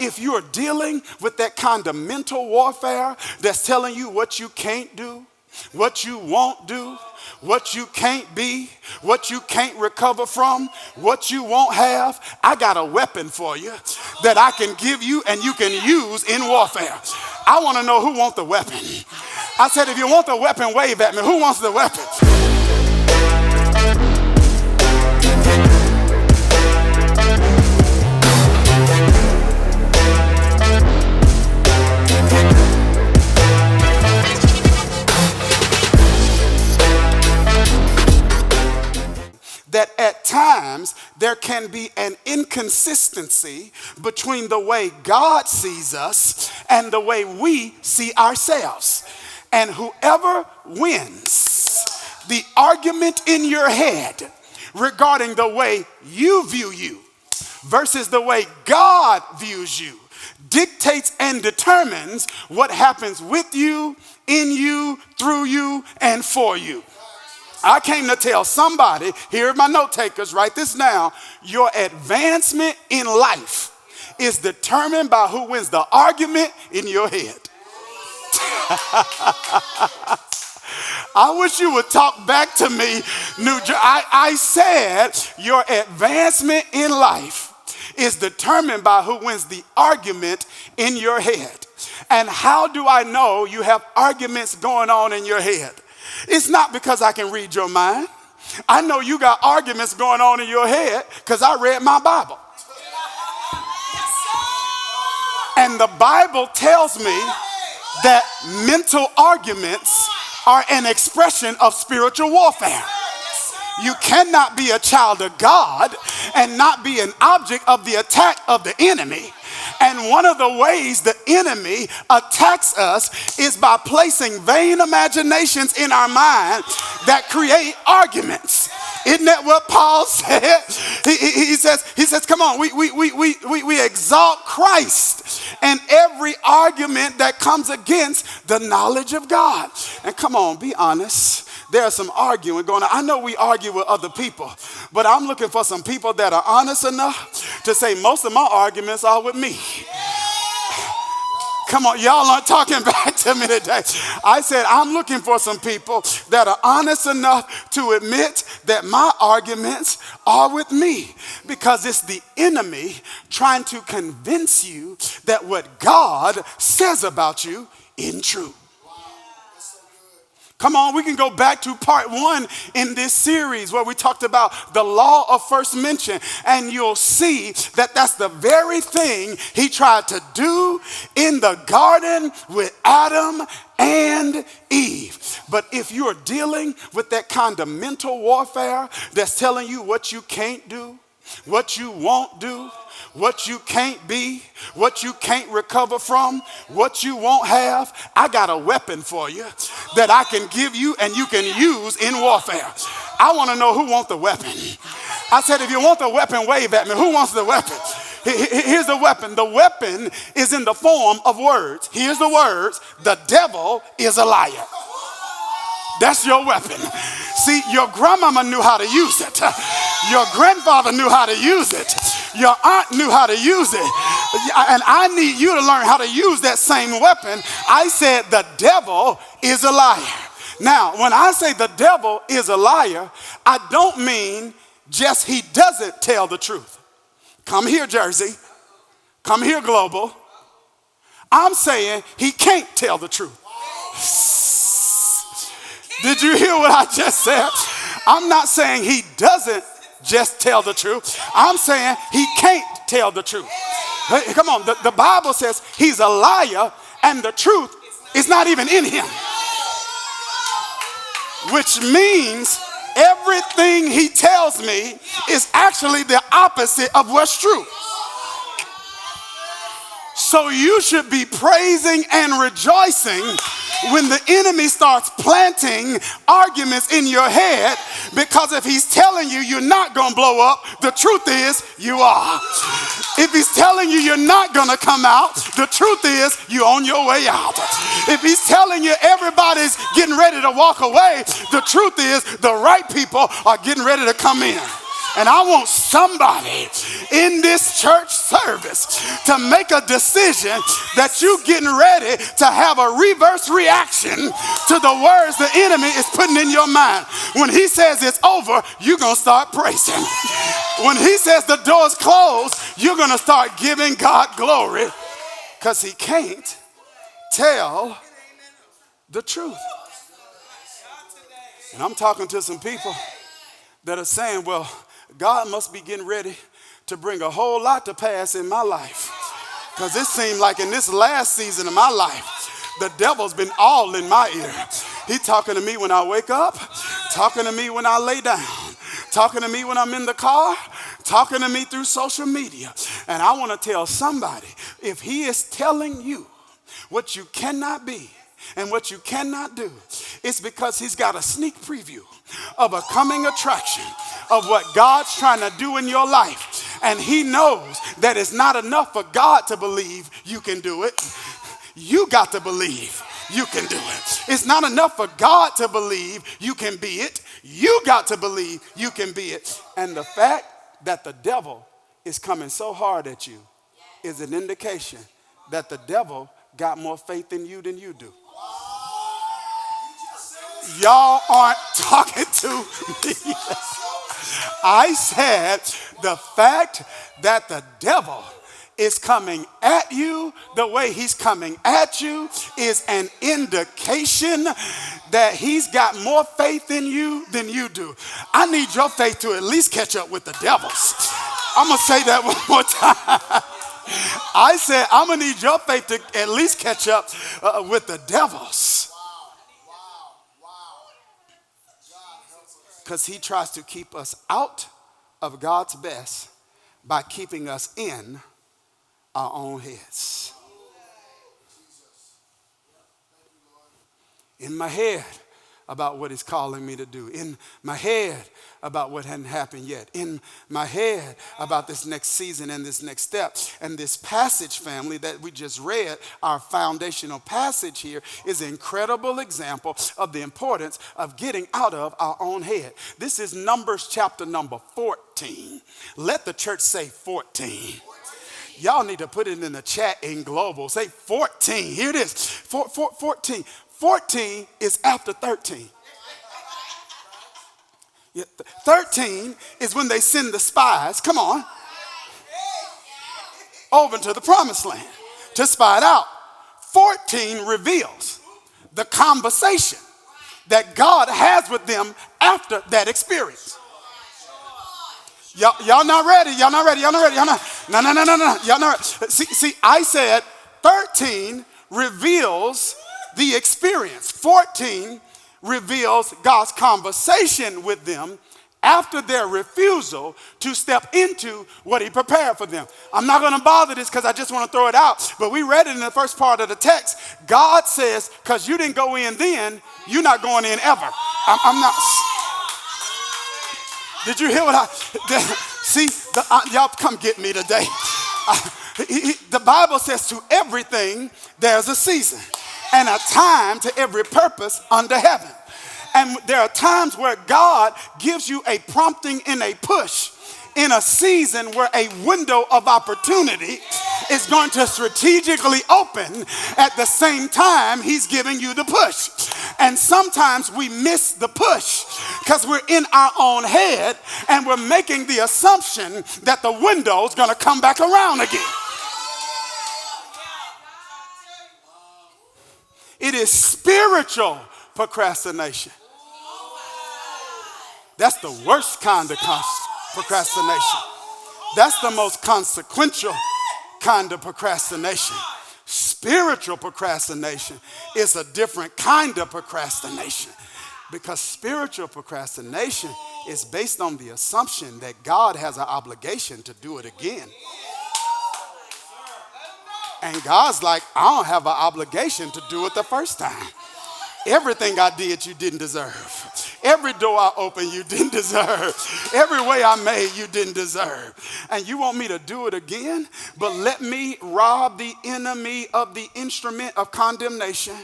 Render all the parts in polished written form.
If you're dealing with that kind of mental warfare that's telling you what you can't do, what you won't do, what you can't be, what you can't recover from, what you won't have, I got a weapon for you that I can give you and you can use in warfare. I want to know who wants the weapon. I said, if you want the weapon, wave at me. Who wants the weapon? That at times there can be an inconsistency between the way God sees us and the way we see ourselves. And whoever wins the argument in your head regarding the way you view you versus the way God views you dictates and determines what happens with you, in you, through you, and for you. I came to tell somebody, here are my note takers, write this down. Your advancement in life is determined by who wins the argument in your head. I wish you would talk back to me, New Jersey. I said your advancement in life is determined by who wins the argument in your head. And how do I know you have arguments going on in your head? It's not because I can read your mind. I know you got arguments going on in your head because I read my Bible. And the Bible tells me that mental arguments are an expression of spiritual warfare. You cannot be a child of God and not be an object of the attack of the enemy. And one of the ways the enemy attacks us is by placing vain imaginations in our mind that create arguments. Isn't that what Paul said? He says, come on, we exalt Christ and every argument that comes against the knowledge of God. And come on, be honest. There's some arguing going on. I know we argue with other people, but I'm looking for some people that are honest enough to say most of my arguments are with me. Come on, y'all aren't talking back to me today. I said I'm looking for some people that are honest enough to admit that my arguments are with me, because it's the enemy trying to convince you that what God says about you isn't true. Come on, we can go back to part 1 in this series where we talked about the law of first mention, and you'll see that that's the very thing he tried to do in the garden with Adam and Eve. But if you're dealing with that kind of mental warfare that's telling you what you can't do, what you won't do, what you can't be, what you can't recover from, what you won't have, I got a weapon for you that I can give you and you can use in warfare. I want to know who wants the weapon. I said, if you want the weapon, wave at me. Who wants the weapon? Here's the weapon. The weapon is in the form of words. Here's the words. The devil is a liar. That's your weapon. See, your grandmama knew how to use it. Your grandfather knew how to use it. Your aunt knew how to use it. And I need you to learn how to use that same weapon. I said the devil is a liar. Now, when I say the devil is a liar, I don't mean just he doesn't tell the truth. Come here, Jersey. Come here, Global. I'm saying he can't tell the truth. Did you hear what I just said? I'm not saying he doesn't just tell the truth. I'm saying he can't tell the truth. Hey, come on, the Bible says he's a liar and the truth is not even in him. Which means everything he tells me is actually the opposite of what's true. So you should be praising and rejoicing when the enemy starts planting arguments in your head, because if he's telling you you're not going to blow up, the truth is you are. If he's telling you you're not going to come out, the truth is you're on your way out. If he's telling you everybody's getting ready to walk away, the truth is the right people are getting ready to come in. And I want somebody in this church service to make a decision that you're getting ready to have a reverse reaction to the words the enemy is putting in your mind. When he says it's over, you're going to start praising. When he says the door's closed, you're going to start giving God glory, because he can't tell the truth. And I'm talking to some people that are saying, well, God must be getting ready to bring a whole lot to pass in my life. Because it seemed like in this last season of my life, the devil's been all in my ear. He's talking to me when I wake up, talking to me when I lay down, talking to me when I'm in the car, talking to me through social media. And I want to tell somebody, if he is telling you what you cannot be and what you cannot do, it's because he's got a sneak preview of a coming attraction of what God's trying to do in your life. And he knows that it's not enough for God to believe you can do it. You got to believe you can do it. It's not enough for God to believe you can be it. You got to believe you can be it. And the fact that the devil is coming so hard at you is an indication that the devil got more faith in you than you do. Y'all aren't talking to me. I said the fact that the devil is coming at you the way he's coming at you is an indication that he's got more faith in you than you do. I need your faith to at least catch up with the devil's. I'm going to say that one more time. I said I'm going to need your faith to at least catch up with the devil's. Because he tries to keep us out of God's best by keeping us in our own heads. In my head about what he's calling me to do. In my head about what hadn't happened yet. In my head about this next season and this next step. And this passage, family, that we just read, our foundational passage here, is an incredible example of the importance of getting out of our own head. This is Numbers chapter number 14. Let the church say 14. Y'all need to put it in the chat in global. Say 14. Here it is. 14. 14 is after 13. 13 is when they send the spies, come on, over to the promised land to spy it out. 14 reveals the conversation that God has with them after that experience. Y'all not ready. Y'all not ready. Y'all not ready. Y'all not. No. Y'all not ready. See, I said 13 reveals the experience. 14 reveals God's conversation with them after their refusal to step into what he prepared for them. I'm not going to bother this because I just want to throw it out. But we read it in the first part of the text. God says, because you didn't go in then, you're not going in ever. I'm not. Did you hear what I see? Y'all come get me today. The Bible says to everything there's a season and a time to every purpose under heaven. And there are times where God gives you a prompting and a push in a season where a window of opportunity is going to strategically open at the same time he's giving you the push. And sometimes we miss the push because we're in our own head and we're making the assumption that the window is going to come back around again. It is spiritual procrastination. That's the worst kind of procrastination. That's the most consequential kind of procrastination. Spiritual procrastination is a different kind of procrastination, because spiritual procrastination is based on the assumption that God has an obligation to do it again. And God's like, I don't have an obligation to do it the first time. Everything I did you didn't deserve. Every door I opened, you didn't deserve. Every way I made, you didn't deserve. And you want me to do it again? But let me rob the enemy of the instrument of condemnation.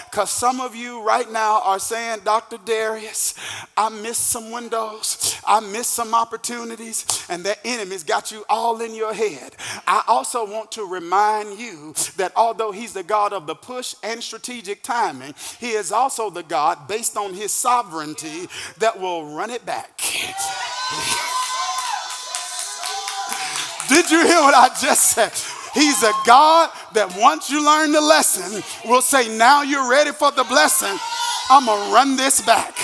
Because some of you right now are saying, Dr. Dharius, I missed some windows. I missed some opportunities. And that enemy's got you all in your head. I also want to remind you that although he's the God of the push and strategic timing, he is also the God, based on his sovereignty, that will run it back. Did you hear what I just said? He's a God that once you learn the lesson, will say, now you're ready for the blessing. I'm going to run this back.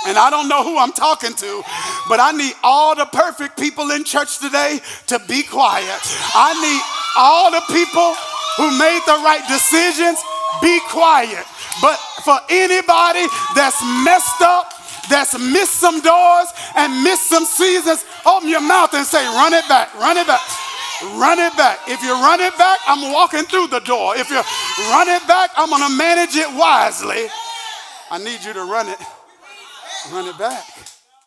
And I don't know who I'm talking to, but I need all the perfect people in church today to be quiet. I need all the people who made the right decisions, be quiet. But for anybody that's messed up, that's missed some doors and missed some seasons, open your mouth and say, run it back, run it back, run it back. If you run it back, I'm walking through the door. If you run it back, I'm going to manage it wisely. I need you to run it back.